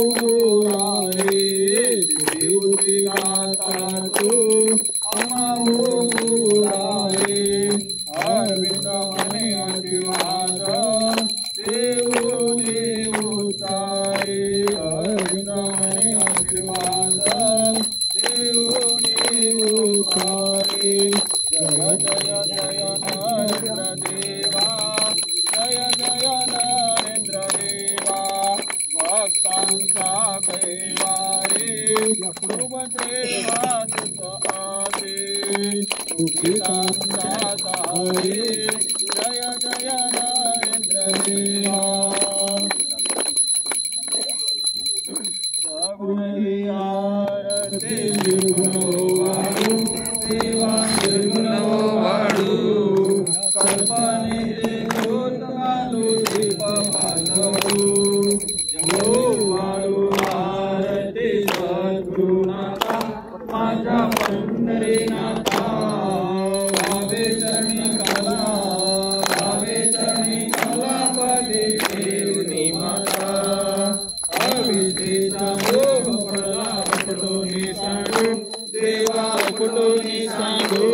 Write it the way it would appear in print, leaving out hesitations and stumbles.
अमहोरारे देवती गाता तू अमहोरारे अरविंद मने आशीर्वाद देव देवतारे अरविंद मने आशीर्वाद देव देवतारे जय जय जय नरेंद्र देवा जय जय नरेंद्र देवा भक्तांचा कैवारे सुभद्रेवा सुत आदे सुखितांचा सहारे जय जय नरेंद्र देवा सगुणियारते निर्गुणवाडू देवा निर्गुणवाडू कल्पने देवोत्तमालू दीपमालू वाळू आरती सद्गुरुनाथा माझ्या पंढरीनाथा भावे चरणी कलापती देवनी माता अभिषेचा भोग पडला पटोनी सांडू देवा पटोनी सांडू